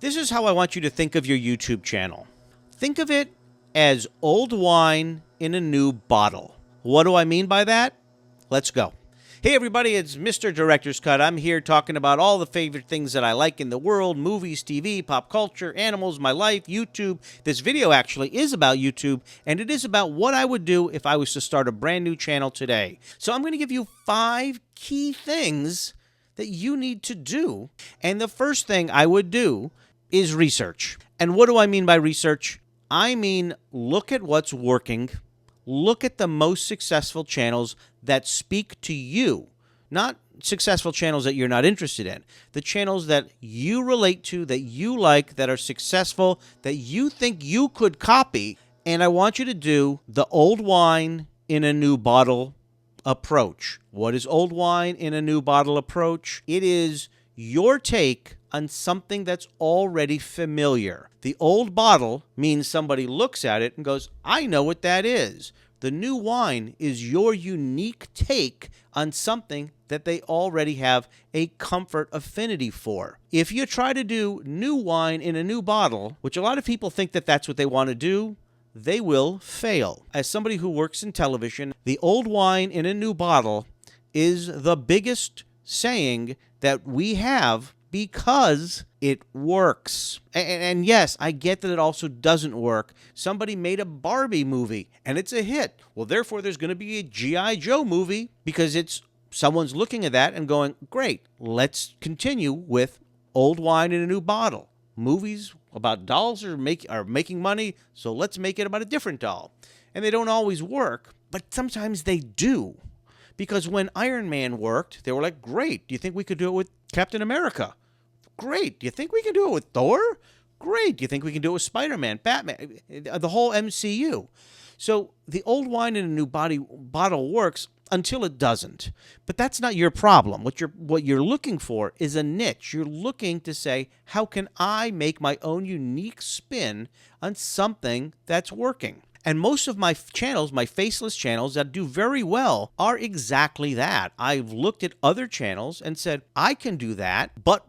This is how I want you to think of your YouTube channel. Think of it as old wine in a new bottle. What do I mean by that? Let's go. Hey everybody, it's Mr. Director's Cut. I'm here talking about all the favorite things that I like in the world: movies, TV, pop culture, animals, my life, YouTube. This video actually is about YouTube, and it is about what I would do if I was to start a brand new channel today. So I'm going to give you 5 key things that you need to do. And the first thing I would do is research. And what do I mean by research? I mean, look at what's working. Look at the most successful channels that speak to you, not successful channels that you're not interested in. The channels that you relate to, that you like, that are successful, that you think you could copy. And I want you to do the old wine in a new bottle approach. What is old wine in a new bottle approach? It is your take on something that's already familiar. The old bottle means somebody looks at it and goes, I know what that is. The new wine is your unique take on something that they already have a comfort affinity for. If you try to do new wine in a new bottle, which a lot of people think that that's what they want to do, they will fail. As somebody who works in television, the old wine in a new bottle is the biggest saying that we have because it works. And yes, I get that it also doesn't work. Somebody made a Barbie movie and it's a hit. Well, therefore, there's going to be a G.I. Joe movie because someone's looking at that and going, great, let's continue with old wine in a new bottle. Movies about dolls are making money, so let's make it about a different doll. And they don't always work, but sometimes they do. Because when Iron Man worked, they were like, great, do you think we could do it with Captain America? Great. Do you think we can do it with Thor? Great. Do you think we can do it with Spider-Man, Batman, the whole MCU? So the old wine in a new bottle works until it doesn't. But that's not your problem. What you're looking for is a niche. You're looking to say, how can I make my own unique spin on something that's working? And most of my channels, my faceless channels that do very well, are exactly that. I've looked at other channels and said, I can do that, but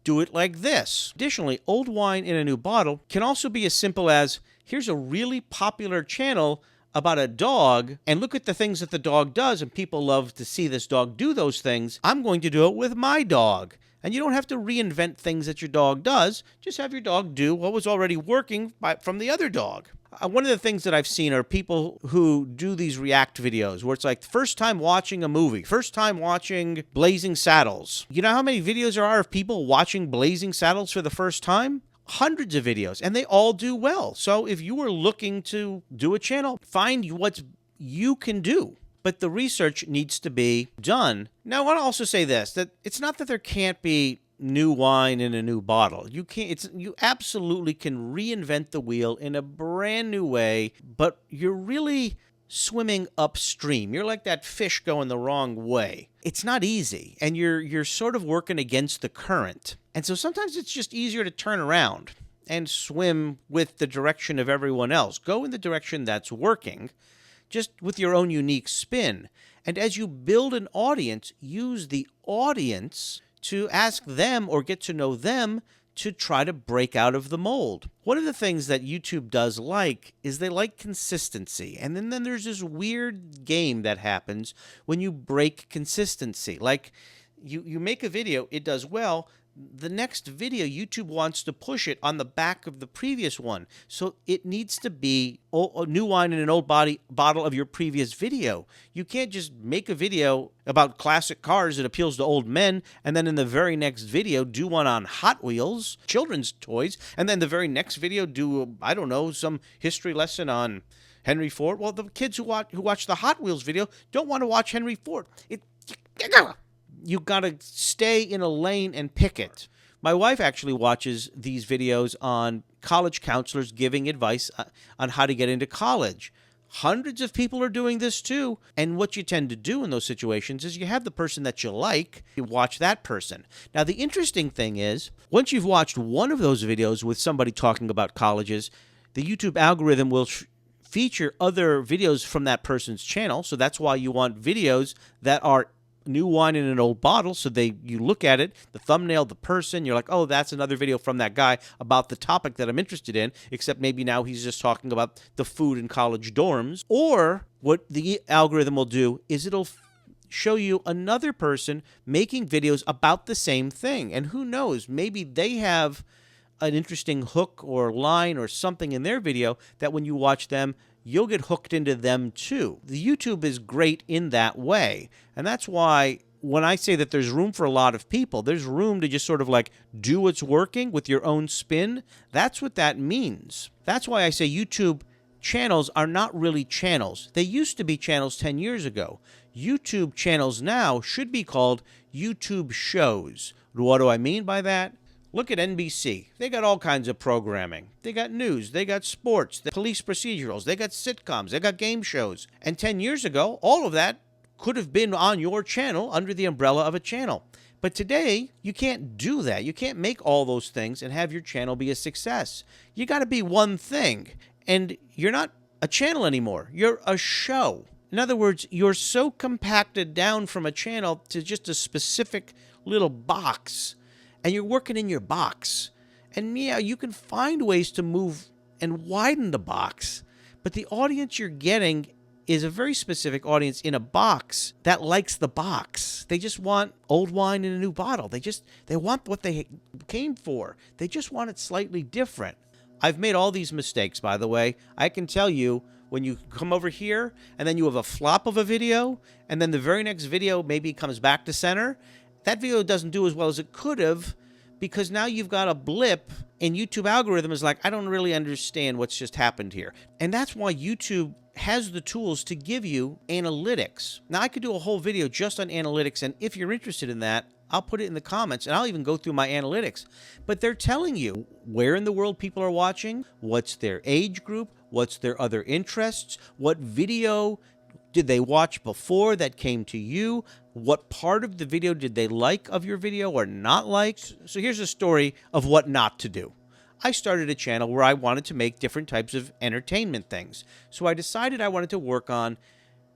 do it like this. Additionally, old wine in a new bottle can also be as simple as, here's a really popular channel about a dog, and look at the things that the dog does, and people love to see this dog do those things. I'm going to do it with my dog. And you don't have to reinvent things that your dog does. Just have your dog do what was already working from the other dog. One of the things that I've seen are people who do these react videos where it's like first time watching a movie, first time watching Blazing Saddles. You know how many videos there are of people watching Blazing Saddles for the first time? Hundreds of videos, and they all do well. So if you are looking to do a channel, find what you can do. But the research needs to be done. Now, I want to also say this, that it's not that there can't be new wine in a new bottle. You absolutely can reinvent the wheel in a brand new way, but you're really swimming upstream. You're like that fish going the wrong way. It's not easy, and you're sort of working against the current. And so sometimes it's just easier to turn around and swim with the direction of everyone else. Go in the direction that's working, just with your own unique spin. And as you build an audience, use the audience to ask them or get to know them to try to break out of the mold. One of the things that YouTube does is they like consistency. And then there's this weird game that happens when you break consistency. Like you make a video, it does well. The next video, YouTube wants to push it on the back of the previous one. So it needs to be a new wine in an old bottle of your previous video. You can't just make a video about classic cars that appeals to old men, and then in the very next video do one on Hot Wheels, children's toys, and then the very next video do, I don't know, some history lesson on Henry Ford. Well, the kids who watch the Hot Wheels video don't want to watch Henry Ford. You got to stay in a lane and pick it. My wife actually watches these videos on college counselors giving advice on how to get into college. Hundreds of people are doing this too. And what you tend to do in those situations is you have the person that you like, you watch that person. Now, the interesting thing is, once you've watched one of those videos with somebody talking about colleges, the YouTube algorithm will feature other videos from that person's channel. So that's why you want videos that are new wine in an old bottle. So you look at it, the thumbnail, the person, you're like, oh, that's another video from that guy about the topic that I'm interested in, except maybe now he's just talking about the food in college dorms. Or what the algorithm will do is it'll show you another person making videos about the same thing. And who knows, maybe they have an interesting hook or line or something in their video that when you watch them, you'll get hooked into them too. The YouTube is great in that way. And that's why when I say that there's room for a lot of people, there's room to just sort of like do what's working with your own spin. That's what that means. That's why I say YouTube channels are not really channels. They used to be channels 10 years ago. YouTube channels now should be called YouTube shows. What do I mean by that? Look at NBC. They got all kinds of programming. They got news. They got sports. The police procedurals. They got sitcoms. They got game shows. And 10 years ago, all of that could have been on your channel under the umbrella of a channel. But today, you can't do that. You can't make all those things and have your channel be a success. You got to be one thing. And you're not a channel anymore. You're a show. In other words, you're so compacted down from a channel to just a specific little box. And you're working in your box. And yeah, you can find ways to move and widen the box. But the audience you're getting is a very specific audience in a box that likes the box. They just want old wine in a new bottle. They want what they came for. They just want it slightly different. I've made all these mistakes, by the way. I can tell you, when you come over here and then you have a flop of a video and then the very next video maybe comes back to center, that video doesn't do as well as it could have because now you've got a blip and YouTube algorithm is like, I don't really understand what's just happened here. And that's why YouTube has the tools to give you analytics. Now, I could do a whole video just on analytics, and if you're interested in that, I'll put it in the comments, and I'll even go through my analytics. But they're telling you where in the world people are watching, what's their age group, what's their other interests, what video did they watch before that came to you, what part of the video did they like of your video or not like. So here's a story of what not to do. I started a channel where I wanted to make different types of entertainment things. So I decided I wanted to work on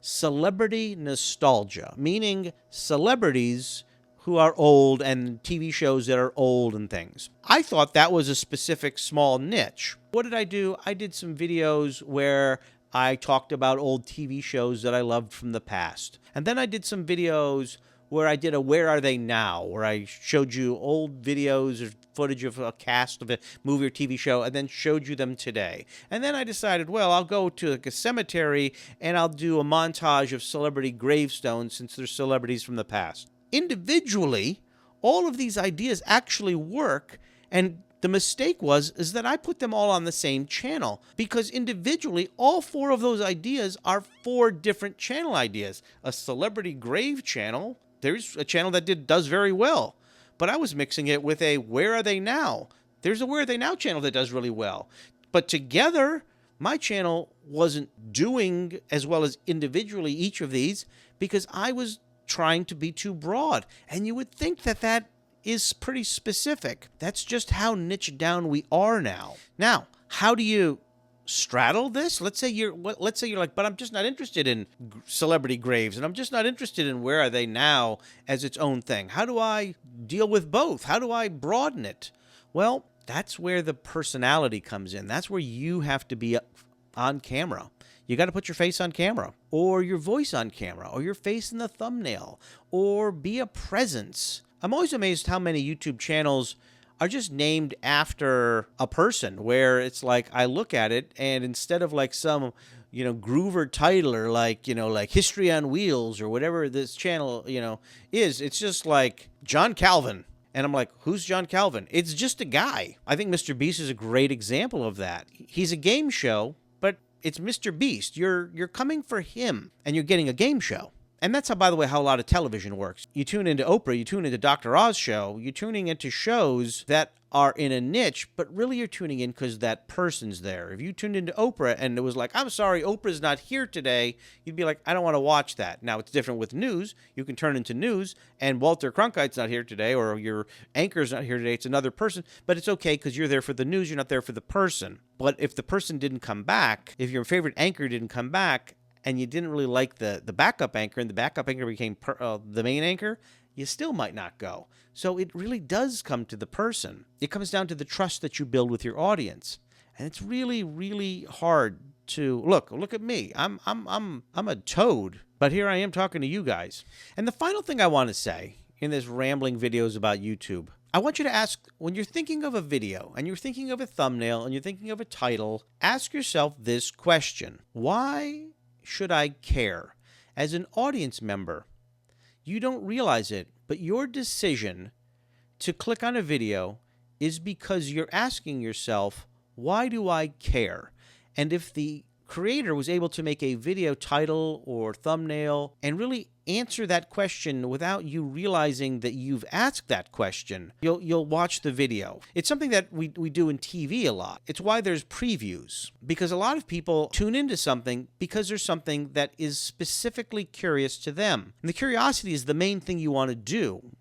celebrity nostalgia, meaning celebrities who are old and TV shows that are old and things. I thought that was a specific small niche. What did I do? I did some videos where I talked about old TV shows that I loved from the past. And then I did some videos where I did a Where Are They Now, where I showed you old videos or footage of a cast of a movie or TV show and then showed you them today. And then I decided, well, I'll go to like a cemetery and I'll do a montage of celebrity gravestones since they're celebrities from the past. Individually, all of these ideas actually work, and the mistake is that I put them all on the same channel because individually, all four of those ideas are four different channel ideas. A celebrity grave channel, there's a channel that does very well, but I was mixing it with a Where Are They Now? There's a Where Are They Now channel that does really well. But together, my channel wasn't doing as well as individually each of these because I was trying to be too broad. And you would think that that is pretty specific. That's just how niche down we are now. Now, how do you straddle this? Let's say you're like, but I'm just not interested in celebrity graves, and I'm just not interested in Where Are They Now as its own thing. How do I deal with both? How do I broaden it? Well, that's where the personality comes in. That's where you have to be on camera. You got to put your face on camera, or your voice on camera, or your face in the thumbnail, or be a presence. I'm always amazed how many YouTube channels are just named after a person, where it's like I look at it and instead of like some, groover titler, like History on Wheels or whatever this channel, is, it's just like John Calvin. And I'm like, who's John Calvin? It's just a guy. I think Mr. Beast is a great example of that. He's a game show, but it's Mr. Beast. You're coming for him, and you're getting a game show. And that's how, by the way, how a lot of television works. You tune into Oprah, you tune into Dr. Oz show, you're tuning into shows that are in a niche, but really you're tuning in because that person's there. If you tuned into Oprah and it was like, I'm sorry, Oprah's not here today, you'd be like, I don't want to watch that. Now, it's different with news. You can turn into news, and Walter Cronkite's not here today, or your anchor's not here today. It's another person, but it's okay because you're there for the news. You're not there for the person. But if the person didn't come back, if your favorite anchor didn't come back, and you didn't really like the backup anchor, and the backup anchor became the main anchor, you still might not go. So it really does come to the person. It comes down to the trust that you build with your audience. And it's really, really hard to look at me. I'm a toad, but here I am talking to you guys. And the final thing I want to say in this rambling videos about YouTube, I want you to ask, when you're thinking of a video and you're thinking of a thumbnail and you're thinking of a title, ask yourself this question: why should I care? As an audience member, you don't realize it, but your decision to click on a video is because you're asking yourself, why do I care? And if the creator was able to make a video title or thumbnail and really answer that question without you realizing that you've asked that question, you'll watch the video. It's something that we do in TV a lot. It's why there's previews, because a lot of people tune into something because there's something that is specifically curious to them. And the curiosity is the main thing you want to do.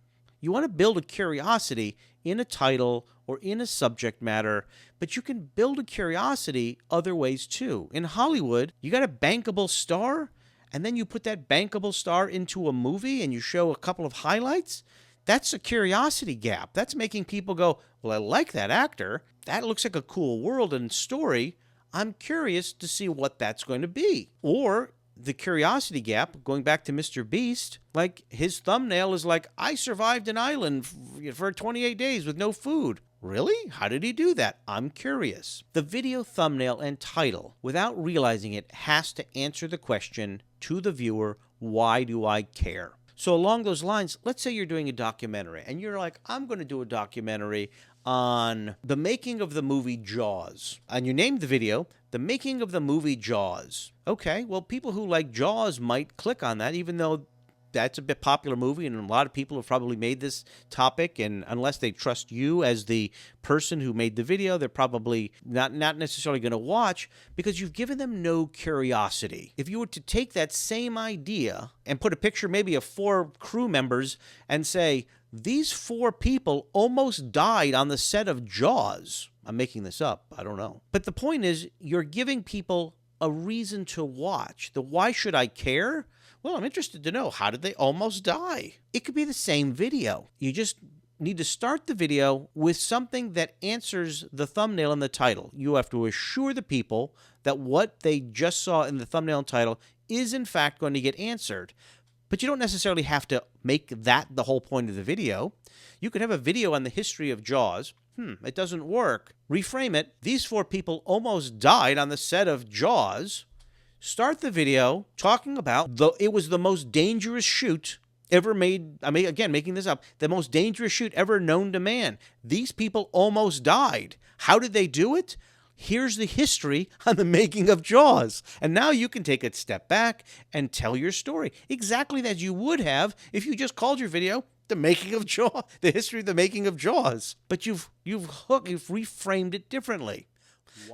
You want to build a curiosity in a title or in a subject matter, but you can build a curiosity other ways too. In Hollywood, you got a bankable star, and then you put that bankable star into a movie and you show a couple of highlights. That's a curiosity gap. That's making people go, well, I like that actor. That looks like a cool world and story. I'm curious to see what that's going to be. Or the curiosity gap, going back to Mr. Beast, like his thumbnail is like, I survived an island for 28 days with no food. Really? How did he do that? I'm curious. The video thumbnail and title, without realizing it, has to answer the question to the viewer, why do I care? So along those lines, let's say you're doing a documentary and you're like, I'm going to do a documentary on the making of the movie Jaws. And you named the video, The Making of the Movie Jaws. Okay, well, people who like Jaws might click on that, even though that's a bit popular movie, and a lot of people have probably made this topic, and unless they trust you as the person who made the video, they're probably not necessarily going to watch, because you've given them no curiosity. If you were to take that same idea and put a picture maybe of 4 crew members and say, these 4 people almost died on the set of Jaws. I'm making this up. I don't know. But the point is, you're giving people a reason to watch. The why should I care? Well, I'm interested to know, how did they almost die? It could be the same video. You just need to start the video with something that answers the thumbnail and the title. You have to assure the people that what they just saw in the thumbnail and title is in fact going to get answered. But you don't necessarily have to make that the whole point of the video. You could have a video on the history of Jaws. It doesn't work. Reframe it. These 4 people almost died on the set of Jaws. Start the video talking about it was the most dangerous shoot ever made. I mean, again, making this up. The most dangerous shoot ever known to man. These people almost died. How did they do it? Here's the history on the making of Jaws. And now you can take a step back and tell your story exactly as you would have if you just called your video The Making of Jaws, the history of the making of Jaws. But you've reframed it differently.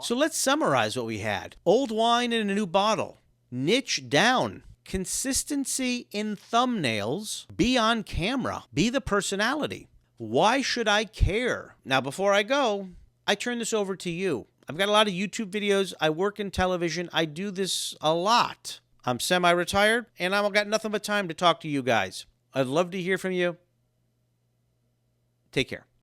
So let's summarize what we had. Old wine in a new bottle. Niche down. Consistency in thumbnails. Be on camera. Be the personality. Why should I care? Now, before I go, I turn this over to you. I've got a lot of YouTube videos. I work in television. I do this a lot. I'm semi-retired, and I've got nothing but time to talk to you guys. I'd love to hear from you. Take care.